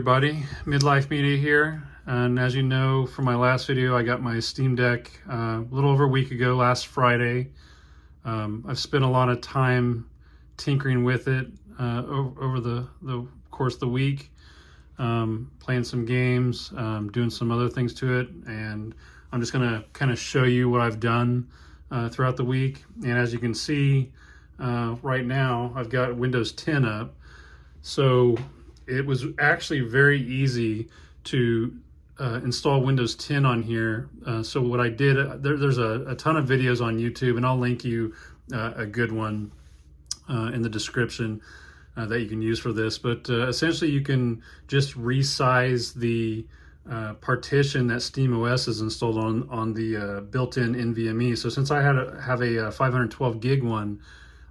everybody, Midlife Media here, and as you know from my last video, I got my Steam Deck a little over a week ago, last Friday. I've spent a lot of time tinkering with it over the course of the week, playing some games, doing some other things to it, and I'm just going to kind of show you what I've done throughout the week. And as you can see right now, I've got Windows 10 up, so it was actually very easy to install Windows 10 on here. So what I did, there's a ton of videos on YouTube, and I'll link you a good one in the description that you can use for this. But essentially you can just resize the partition that SteamOS is installed on the built-in NVMe. So since I have a 512 gig one,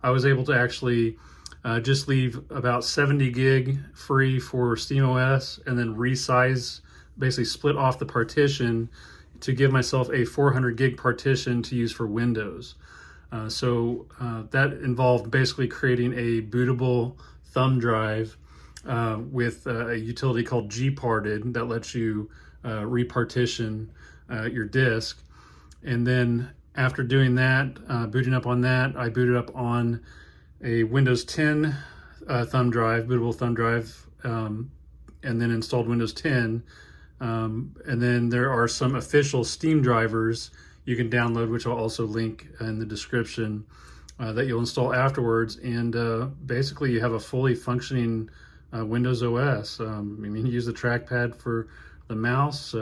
I was able to actually just leave about 70 gig free for SteamOS and then resize, basically split off the partition to give myself a 400 gig partition to use for Windows. So that involved basically creating a bootable thumb drive with a utility called gparted that lets you repartition your disk. And then after doing that, booting up on that, I booted up on a Windows 10 thumb drive, bootable thumb drive, and then installed Windows 10. And then there are some official Steam drivers you can download, which I'll also link in the description, that you'll install afterwards. And basically you have a fully functioning Windows OS. I mean, you use the trackpad for the mouse,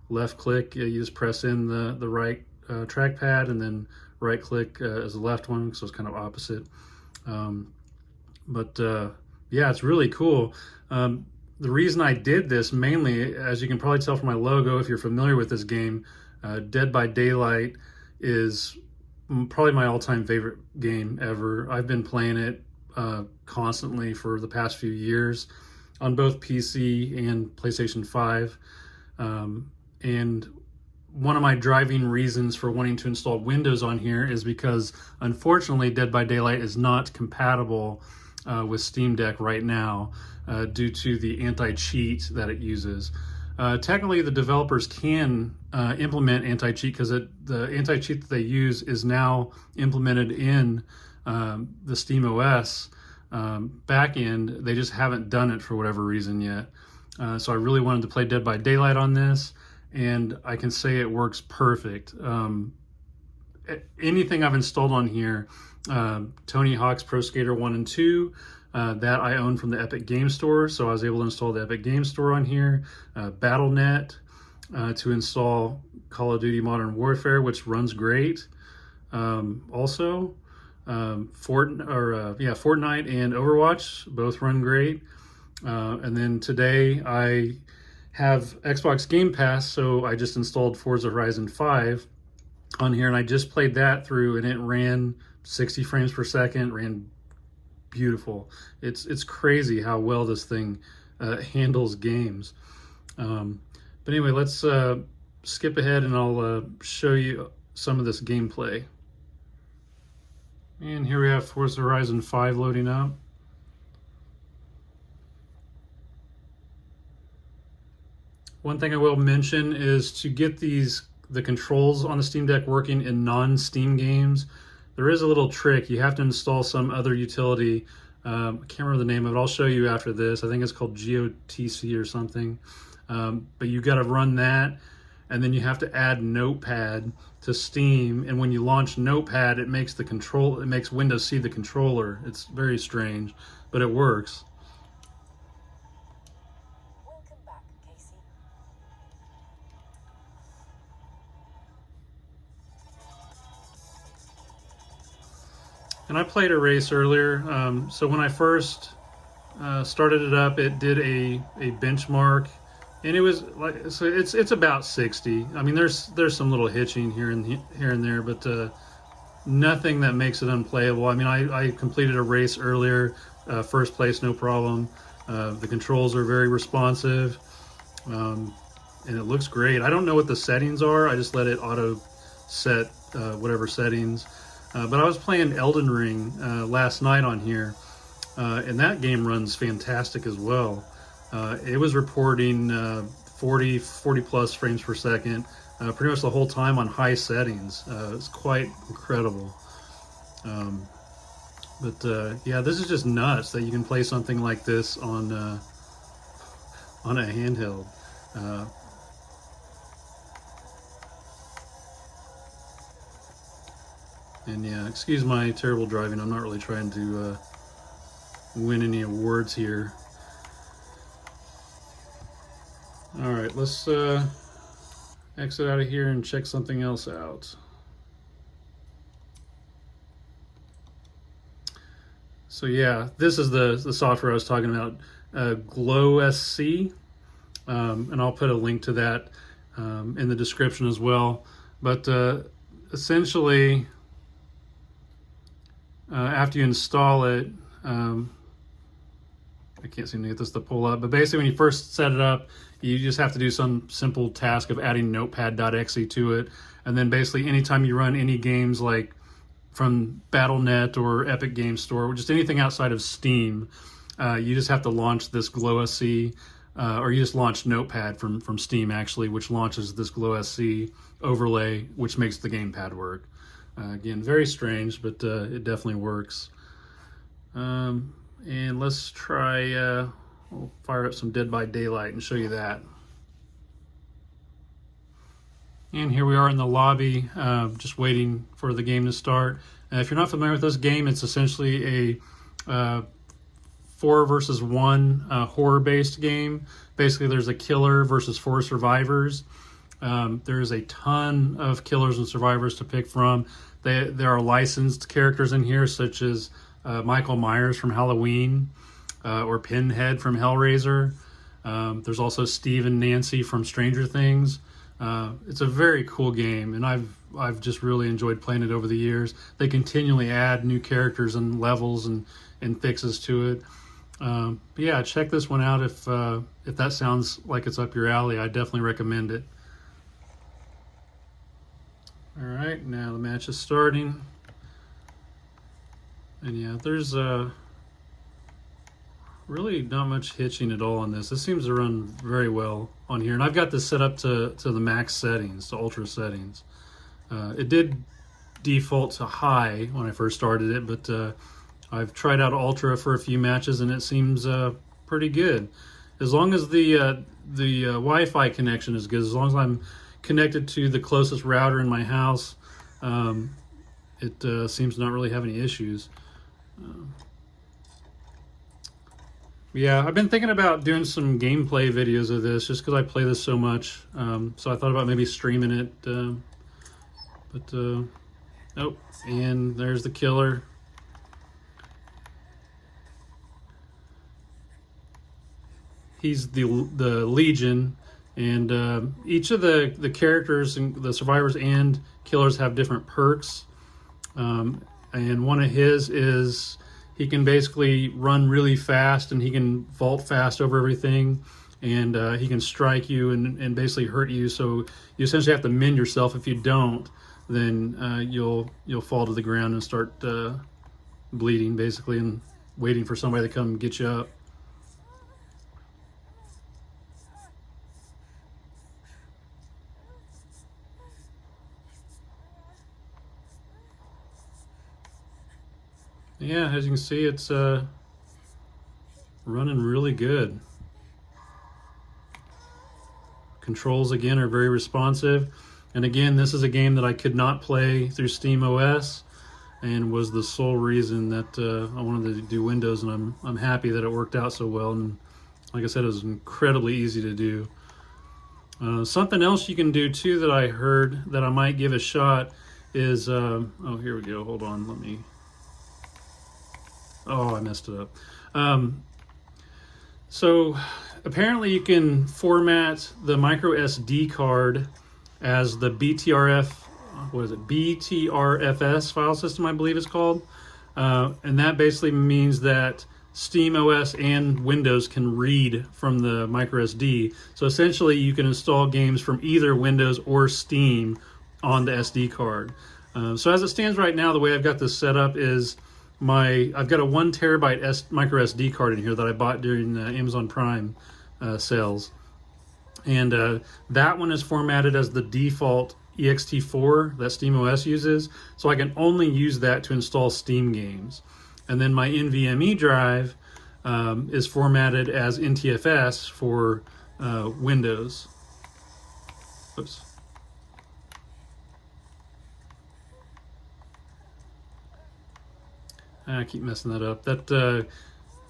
left click, you just press in the right trackpad, and then right click as the left one, so it's kind of opposite. Yeah, it's really cool. The reason I did this mainly, as you can probably tell from my logo, if you're familiar with this game, Dead by Daylight is probably my all-time favorite game ever. I've been playing it constantly for the past few years on both PC and PlayStation 5. And one of my driving reasons for wanting to install Windows on here is because, unfortunately, Dead by Daylight is not compatible with Steam Deck right now due to the anti-cheat that it uses. Technically, the developers can implement anti-cheat because the anti-cheat that they use is now implemented in the SteamOS backend. They just haven't done it for whatever reason yet. So I really wanted to play Dead by Daylight on this, and I can say it works perfect. Anything I've installed on here, Tony Hawk's Pro Skater 1 and 2, that I own from the Epic Game Store, so I was able to install the Epic Game Store on here. Battle.net to install Call of Duty Modern Warfare, which runs great. Also, Fortnite and Overwatch both run great. And then today I have Xbox Game Pass, so I just installed Forza Horizon 5 on here, and I just played that through, and it ran 60 frames per second, ran beautiful. It's crazy how well this thing handles games. But anyway, let's skip ahead and I'll show you some of this gameplay. And here we have Forza Horizon 5 loading up. One thing I will mention is to get the controls on the Steam Deck working in non-Steam games, there is a little trick. You have to install some other utility. I can't remember the name of it. I'll show you after this. I think it's called GOTC or something. But you got to run that, and then you have to add Notepad to Steam. And when you launch Notepad, it makes Windows see the controller. It's very strange, but it works. And I played a race earlier, so when I first started it up, it did a benchmark, and it was like, so it's about 60. I mean, there's some little hitching here and there, but nothing that makes it unplayable. I mean, I completed a race earlier, first place, no problem. The controls are very responsive, and it looks great. I don't know what the settings are. I just let it auto set whatever settings. But I was playing Elden Ring last night on here, and that game runs fantastic as well. It was reporting 40 plus frames per second, pretty much the whole time on high settings. It's quite incredible. Yeah, this is just nuts that you can play something like this on a handheld. And yeah, excuse my terrible driving. I'm not really trying to win any awards here. All right, let's exit out of here and check something else out. So yeah, this is the software I was talking about, GlowSC, and I'll put a link to that in the description as well. But essentially, after you install it, I can't seem to get this to pull up, but basically when you first set it up, you just have to do some simple task of adding notepad.exe to it, and then basically anytime you run any games like from Battle.net or Epic Game Store, or just anything outside of Steam, you just have to launch this GlowSC, or you just launch Notepad from Steam actually, which launches this GlowSC overlay, which makes the gamepad work. Again, very strange, but it definitely works. And let's try, we'll fire up some Dead by Daylight and show you that. And here we are in the lobby, just waiting for the game to start. If you're not familiar with this game, it's essentially a 4 versus 1 horror-based game. Basically, there's a killer versus 4 survivors. There's a ton of killers and survivors to pick from. There are licensed characters in here, such as Michael Myers from Halloween, or Pinhead from Hellraiser. There's also Steve and Nancy from Stranger Things. It's a very cool game, and I've just really enjoyed playing it over the years. They continually add new characters and levels and fixes to it. But yeah, check this one out if that sounds like it's up your alley. I definitely recommend it. All right, now the match is starting, and yeah, there's really not much hitching at all on this. This seems to run very well on here, and I've got this set up to the max settings, to ultra settings. It did default to high when I first started it, but I've tried out ultra for a few matches, and it seems pretty good. As long as the Wi-Fi connection is good, as long as I'm connected to the closest router in my house, it seems to not really have any issues. Yeah, I've been thinking about doing some gameplay videos of this just because I play this so much. So I thought about maybe streaming it. Oh, and there's the killer. He's the Legion, and each of the characters and the survivors and killers have different perks. And one of his is he can basically run really fast, and he can vault fast over everything, and he can strike you and basically hurt you. So you essentially have to mend yourself. If you don't, then you'll fall to the ground and start bleeding, basically, and waiting for somebody to come get you up. Yeah, as you can see, it's running really good. Controls, again, are very responsive. And again, this is a game that I could not play through SteamOS, and was the sole reason that I wanted to do Windows, and I'm happy that it worked out so well. And like I said, it was incredibly easy to do. Something else you can do too that I heard that I might give a shot is, oh, here we go, hold on, let me... Oh, I messed it up. So apparently you can format the micro SD card as the BTRF, what is it? BTRFS file system, I believe it's called. And that basically means that SteamOS and Windows can read from the micro SD. So essentially you can install games from either Windows or Steam on the SD card. So as it stands right now, the way I've got this set up is I've got a 1 terabyte micro SD card in here that I bought during Amazon Prime. cells. And that one is formatted as the default ext4 that SteamOS uses, so I can only use that to install Steam games. And then my NVMe drive is formatted as NTFS for Windows. Oops. I keep messing that up. That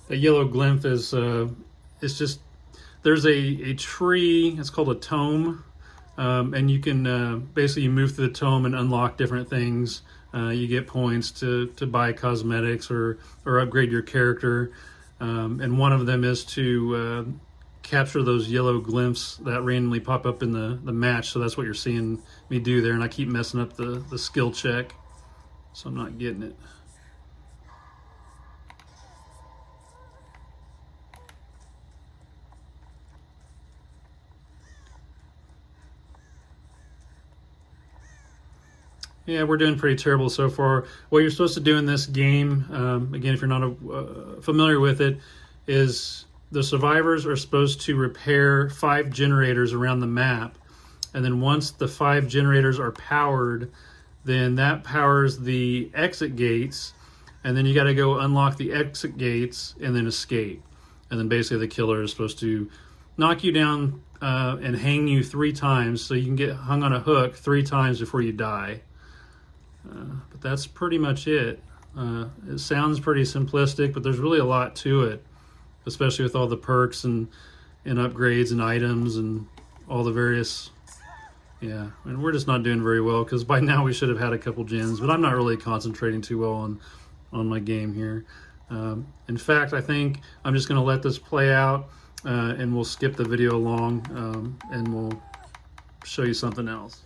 yellow glyph is it's just, there's a tree. It's called a tome, and you can basically move through the tome and unlock different things. You get points to buy cosmetics or upgrade your character, and one of them is to capture those yellow glyphs that randomly pop up in the match. So that's what you're seeing me do there, and I keep messing up the skill check, so I'm not getting it. Yeah, we're doing pretty terrible so far. What you're supposed to do in this game, again, if you're not familiar with it, is the survivors are supposed to repair 5 generators around the map. And then once the 5 generators are powered, then that powers the exit gates. And then you got to go unlock the exit gates and then escape. And then basically the killer is supposed to knock you down and hang you 3 times, so you can get hung on a hook 3 times before you die. But that's pretty much it. It sounds pretty simplistic, but there's really a lot to it, especially with all the perks and upgrades and items and all the various, yeah, and we're just not doing very well because by now we should have had a couple gens, but I'm not really concentrating too well on my game here. In fact, I think I'm just going to let this play out and we'll skip the video along and we'll show you something else.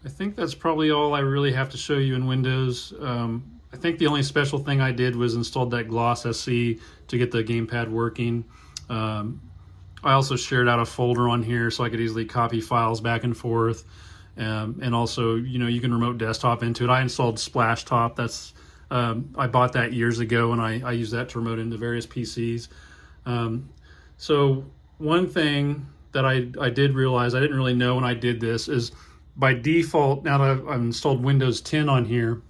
I think that's probably all I really have to show you in Windows. I think the only special thing I did was installed that Gloss SC to get the gamepad working. I also shared out a folder on here so I could easily copy files back and forth. And also, you know, you can remote desktop into it. I installed Splashtop. That's I bought that years ago, and I use that to remote into various PCs. So one thing that I did realize, I didn't really know when I did this, is by default, now that I've installed Windows 10 on here,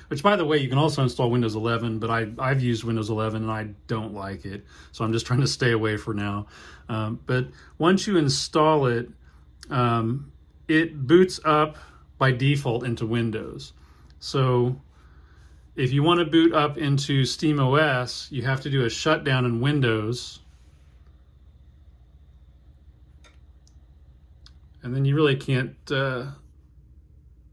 which by the way, you can also install Windows 11, but I've used Windows 11 and I don't like it. So I'm just trying to stay away for now. But once you install it, it boots up by default into Windows. So if you want to boot up into SteamOS, you have to do a shutdown in Windows. And then you really can't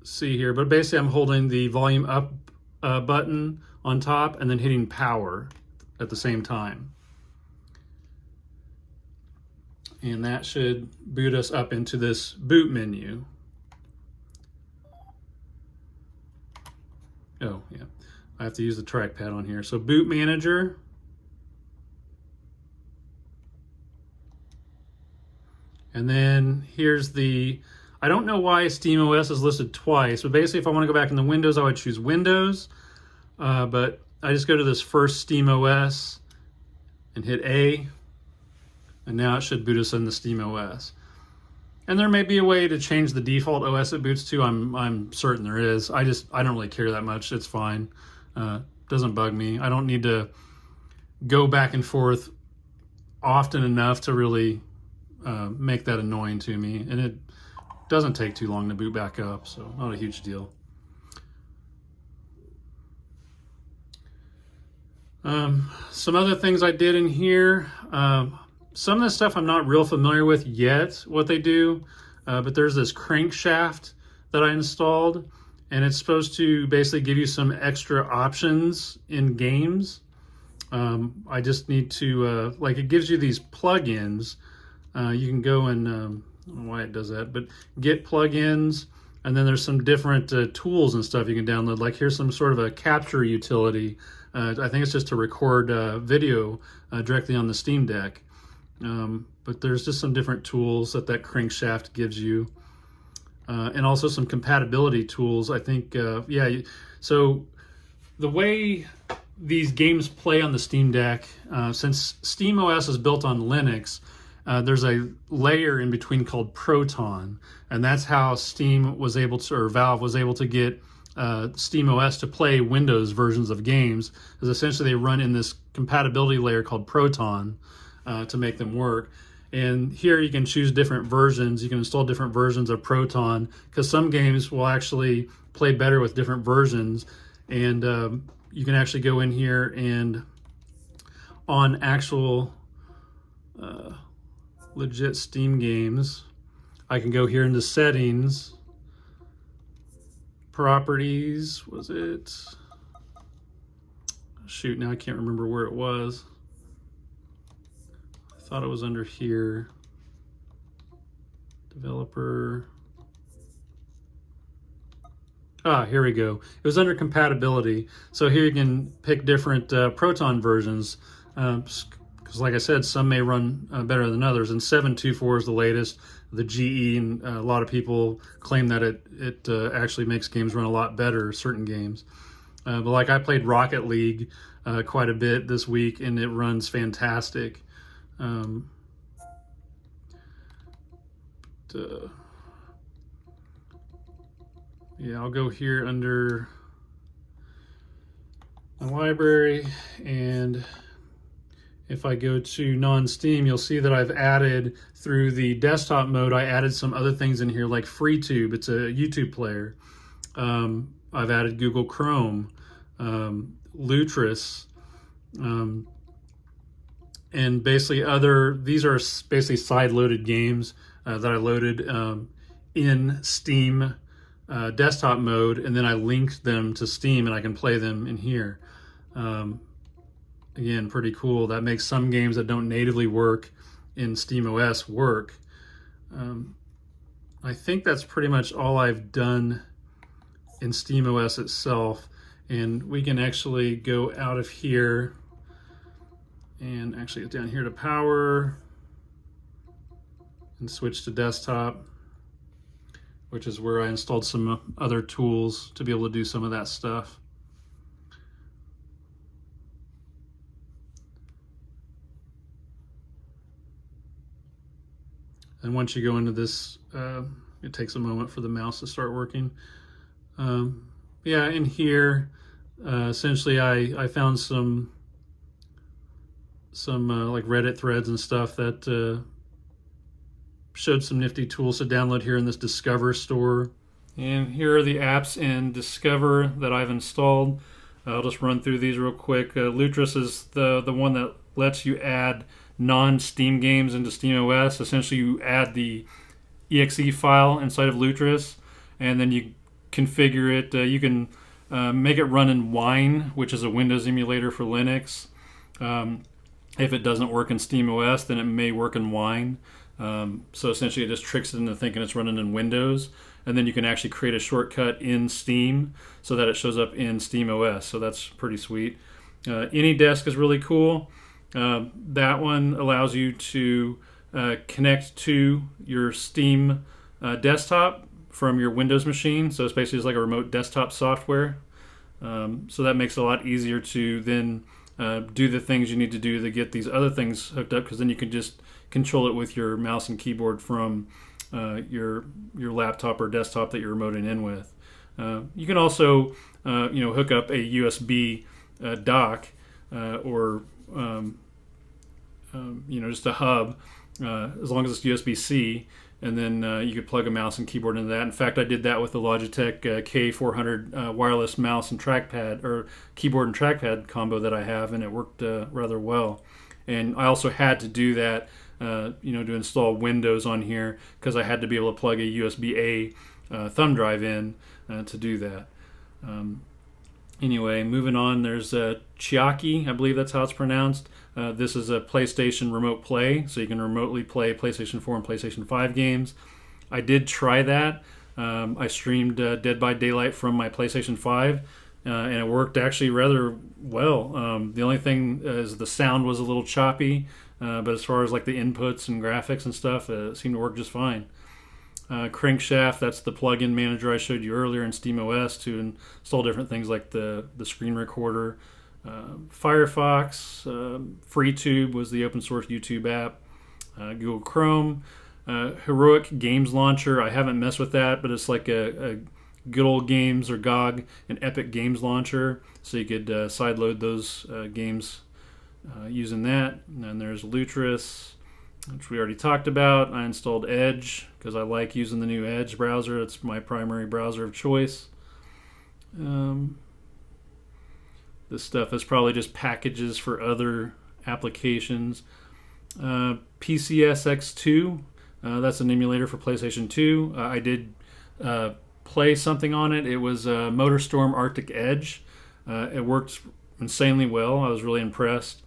see here, but basically I'm holding the volume up button on top and then hitting power at the same time. And that should boot us up into this boot menu. Oh, yeah. I have to use the trackpad on here. So boot manager. And then here's the, I don't know why SteamOS is listed twice, but basically if I want to go back in the Windows, I would choose Windows. But I just go to this first SteamOS and hit A. And now it should boot us in the SteamOS. And there may be a way to change the default OS it boots to. I'm certain there is. I don't really care that much. It's fine. Doesn't bug me. I don't need to go back and forth often enough to really make that annoying to me. And it doesn't take too long to boot back up, so not a huge deal. Some other things I did in here. Some of the stuff I'm not real familiar with yet, what they do, but there's this crankshaft that I installed, and it's supposed to basically give you some extra options in games. I just need to, like, it gives you these plugins. You can go and, I don't know why it does that, but get plugins, and then there's some different tools and stuff you can download. Like here's some sort of a capture utility. I think it's just to record video directly on the Steam Deck. But there's just some different tools that crankshaft gives you. And also some compatibility tools. I think, yeah, so the way these games play on the Steam Deck. Since SteamOS is built on Linux, there's a layer in between called Proton, and that's how Steam was able to, or Valve was able to get SteamOS to play Windows versions of games, is essentially they run in this compatibility layer called Proton to make them work. And here you can choose different versions. You can install different versions of Proton, because some games will actually play better with different versions. And you can actually go in here and on actual legit Steam games, I can go here into settings, properties, was it? Shoot, now I can't remember where it was. I thought it was under here. Developer. Ah, here we go. It was under compatibility. So here you can pick different Proton versions. Because like I said, some may run better than others. And 7.2.4 is the latest. The GE, and a lot of people claim that it actually makes games run a lot better, certain games. But like I played Rocket League quite a bit this week, and it runs fantastic. Yeah, I'll go here under my library, and if I go to non-Steam, you'll see that I've added, through the desktop mode, I added some other things in here like FreeTube. It's a YouTube player. I've added Google Chrome, Lutris, and basically these are basically side-loaded games that I loaded in Steam desktop mode, and then I linked them to Steam, and I can play them in here. Again, pretty cool. That makes some games that don't natively work in SteamOS work. I think that's pretty much all I've done in SteamOS itself. And we can actually go out of here and actually get down here to power and switch to desktop, which is where I installed some other tools to be able to do some of that stuff. And once you go into this, it takes a moment for the mouse to start working. Yeah, in here, essentially I found some like Reddit threads and stuff that showed some nifty tools to download here in this Discover store. And here are the apps in Discover that I've installed. I'll just run through these real quick. Lutris is the one that lets you add non-Steam games into SteamOS. Essentially, you add the exe file inside of Lutris, and then you configure it. You can make it run in Wine, which is a Windows emulator for Linux. If it doesn't work in SteamOS, then it may work in Wine. So essentially, it just tricks it into thinking it's running in Windows. And then you can actually create a shortcut in Steam so that it shows up in SteamOS. So that's pretty sweet. AnyDesk is really cool. That one allows you to connect to your Steam desktop from your Windows machine. So it's basically just like a remote desktop software. So that makes it a lot easier to then do the things you need to do to get these other things hooked up, because then you can just control it with your mouse and keyboard from your laptop or desktop that you're remoting in with. You can also hook up a USB dock or just a hub, as long as it's USB-C, and then you could plug a mouse and keyboard into that. In fact, I did that with the Logitech K400 wireless mouse and trackpad, or keyboard and trackpad combo that I have, and it worked rather well. And I also had to do that, to install Windows on here, because I had to be able to plug a USB-A thumb drive in to do that. Anyway, moving on, there's Chiaki, I believe that's how it's pronounced. This is a PlayStation Remote Play, so you can remotely play PlayStation 4 and PlayStation 5 games. I did try that. I streamed Dead by Daylight from my PlayStation 5, and it worked actually rather well. The only thing is the sound was a little choppy, but as far as like the inputs and graphics and stuff, it seemed to work just fine. Crankshaft, that's the plugin manager I showed you earlier in SteamOS to install different things like the screen recorder. Firefox, FreeTube was the open source YouTube app, Google Chrome, Heroic Games Launcher. I haven't messed with that, but it's like a good old games or GOG, an Epic Games Launcher, so you could sideload those games using that. And then there's Lutris, which we already talked about. I installed Edge because I like using the new Edge browser. It's my primary browser of choice. This stuff is probably just packages for other applications. PCSX2, that's an emulator for PlayStation 2. I did play something on it. It was MotorStorm Arctic Edge. It worked insanely well. I was really impressed.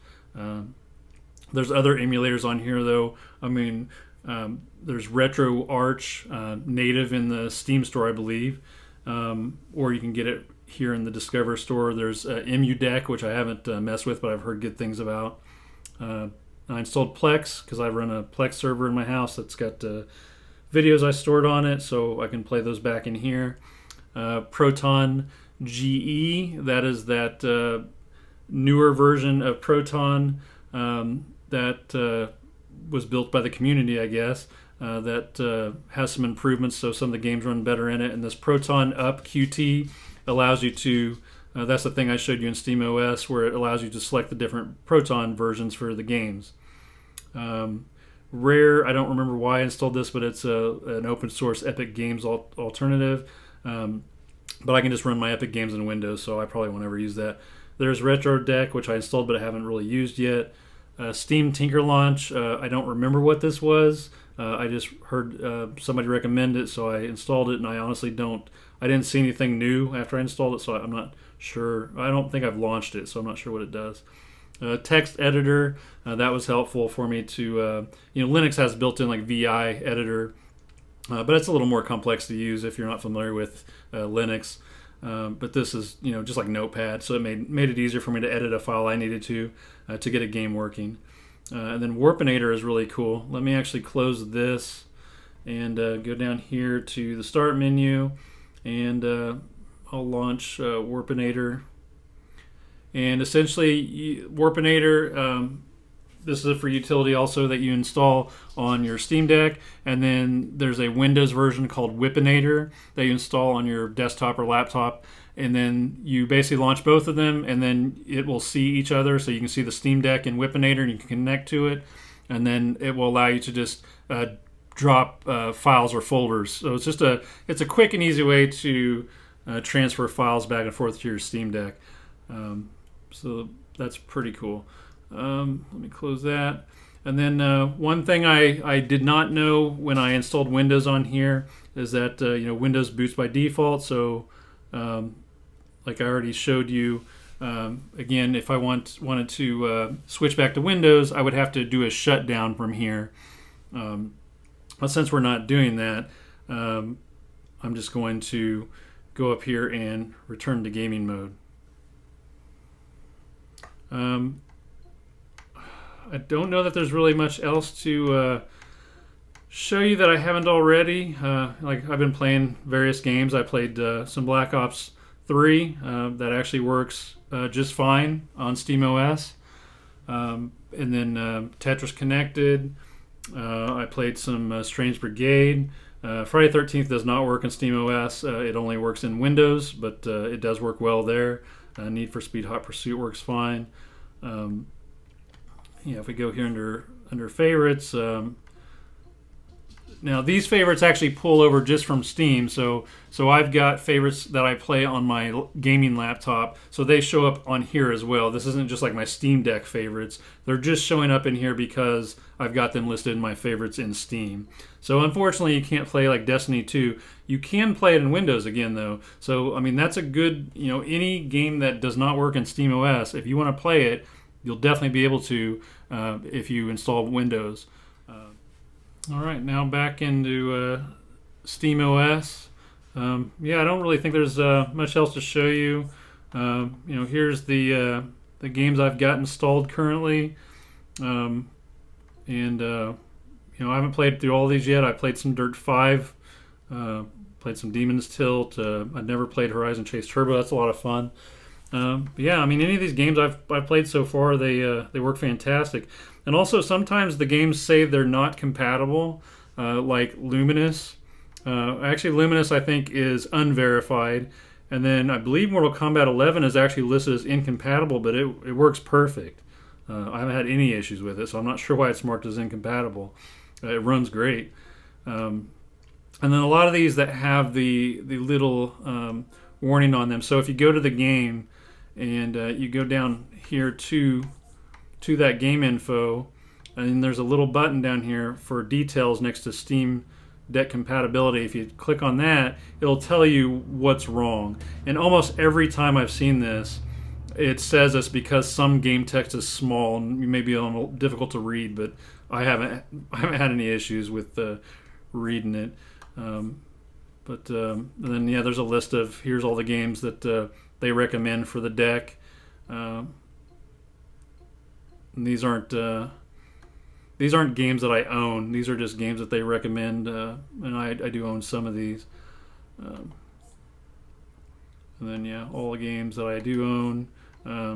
There's other emulators on here, though. I mean, there's RetroArch native in the Steam store, I believe, or you can get it here in the Discover store. There's EmuDeck, which I haven't messed with, but I've heard good things about. I installed Plex because I run a Plex server in my house that's got videos I stored on it, so I can play those back in here. Proton GE, that is that newer version of Proton that was built by the community, I guess, that has some improvements, so some of the games run better in it. And this Proton Up QT allows you to, that's the thing I showed you in SteamOS, where it allows you to select the different Proton versions for the games. Rare, I don't remember why I installed this, but it's an open source Epic Games alternative. But I can just run my Epic Games in Windows, so I probably won't ever use that. There's RetroDeck, which I installed but I haven't really used yet. Steam Tinker Launch, I don't remember what this was. I just heard somebody recommend it, so I installed it, and I honestly I didn't see anything new after I installed it, so I'm not sure. I don't think I've launched it, so I'm not sure what it does. Text editor, that was helpful for me to, Linux has built-in like VI editor, but it's a little more complex to use if you're not familiar with Linux. But this is, just like Notepad, so it made it easier for me to edit a file I needed to get a game working. And then Warpinator is really cool. Let me actually close this and go down here to the Start menu, and I'll launch Warpinator. And essentially, Warpinator, this is for utility also that you install on your Steam Deck, and then there's a Windows version called Whippinator that you install on your desktop or laptop, and then you basically launch both of them, and then it will see each other, so you can see the Steam Deck and Whippinator, and you can connect to it, and then it will allow you to just drop files or folders. So it's a quick and easy way to transfer files back and forth to your Steam Deck. So that's pretty cool. Let me close that. And then one thing I did not know when I installed Windows on here is that Windows boots by default. So like I already showed you, again, if I wanted to switch back to Windows, I would have to do a shutdown from here. But since we're not doing that, I'm just going to go up here and return to gaming mode. I don't know that there's really much else to show you that I haven't already. Like I've been playing various games. I played some Black Ops 3 that actually works just fine on SteamOS. And then Tetris Connected. I played some Strange Brigade. Friday 13th does not work in SteamOS. It only works in Windows, but it does work well there. Need for Speed Hot Pursuit works fine. If we go here under favorites, now these favorites actually pull over just from Steam. So I've got favorites that I play on my gaming laptop, so they show up on here as well. This isn't just like my Steam Deck favorites. They're just showing up in here because I've got them listed in my favorites in Steam. So unfortunately, you can't play like Destiny 2. You can play it in Windows again, though. So I mean, that's a good, any game that does not work in SteamOS, if you want to play it, you'll definitely be able to if you install Windows. All right, now back into SteamOS. I don't really think there's much else to show you. Here's the games I've got installed currently, I haven't played through all these yet. I played some Dirt 5, played some Demon's Tilt. I've never played Horizon Chase Turbo. That's a lot of fun. Yeah, I mean, any of these games I've played so far, they work fantastic. And also, sometimes the games say they're not compatible, like Luminous. Actually, Luminous I think is unverified, and then I believe Mortal Kombat 11 is actually listed as incompatible, but it works perfect. I haven't had any issues with it, so I'm not sure why it's marked as incompatible. It runs great. And then a lot of these that have the little warning on them. So if you go to the game and you go down here to that game info, and there's a little button down here for details next to Steam Deck compatibility. If you click on that, it'll tell you what's wrong. And almost every time I've seen this, it says it's because some game text is small and maybe a little difficult to read, but I haven't had any issues with reading it. And then yeah, there's a list of here's all the games that they recommend for the deck. And these aren't games that I own. These are just games that they recommend, and I do own some of these. And then yeah, all the games that I do own.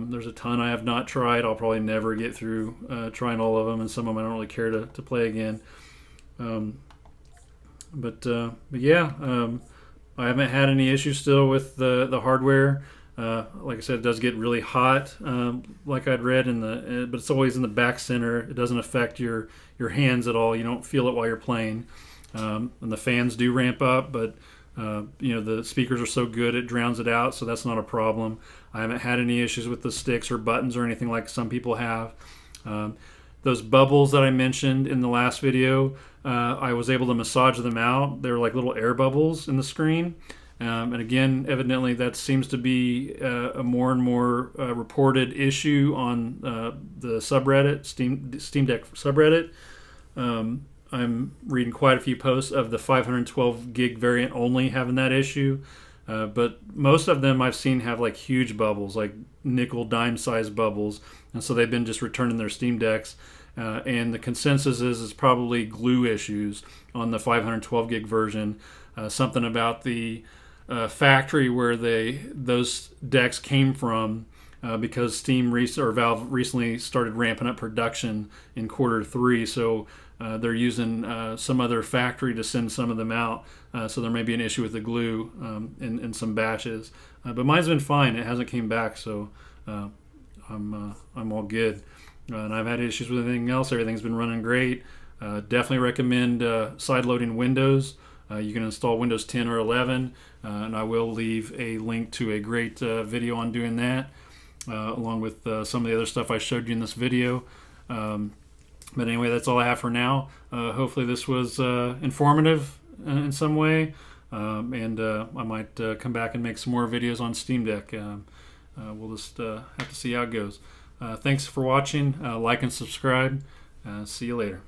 There's a ton I have not tried. I'll probably never get through trying all of them, and some of them I don't really care to play again. But yeah, I haven't had any issues still with the hardware. Like I said, it does get really hot, like I'd read but it's always in the back center. It doesn't affect your hands at all. You don't feel it while you're playing. And the fans do ramp up, but the speakers are so good it drowns it out, so that's not a problem. I haven't had any issues with the sticks or buttons or anything like some people have. Those bubbles that I mentioned in the last video, I was able to massage them out. They're like little air bubbles in the screen. And again, evidently that seems to be a more and more reported issue on the subreddit, Steam Deck subreddit. I'm reading quite a few posts of the 512 gig variant only having that issue. But most of them I've seen have like huge bubbles, like nickel dime sized bubbles. And so they've been just returning their Steam Decks. And the consensus is probably glue issues on the 512 gig version. Something about the factory where those decks came from, because Steam or Valve recently started ramping up production in Q3, so they're using some other factory to send some of them out. So there may be an issue with the glue in some batches, but mine's been fine. It hasn't came back, so I'm all good. And I've had issues with anything else. Everything's been running great. Definitely recommend side-loading Windows. You can install Windows 10 or 11, and I will leave a link to a great video on doing that, along with some of the other stuff I showed you in this video. But anyway, that's all I have for now. Hopefully this was informative in some way, and I might come back and make some more videos on Steam Deck. We'll just have to see how it goes. Thanks for watching. Like and subscribe. See you later.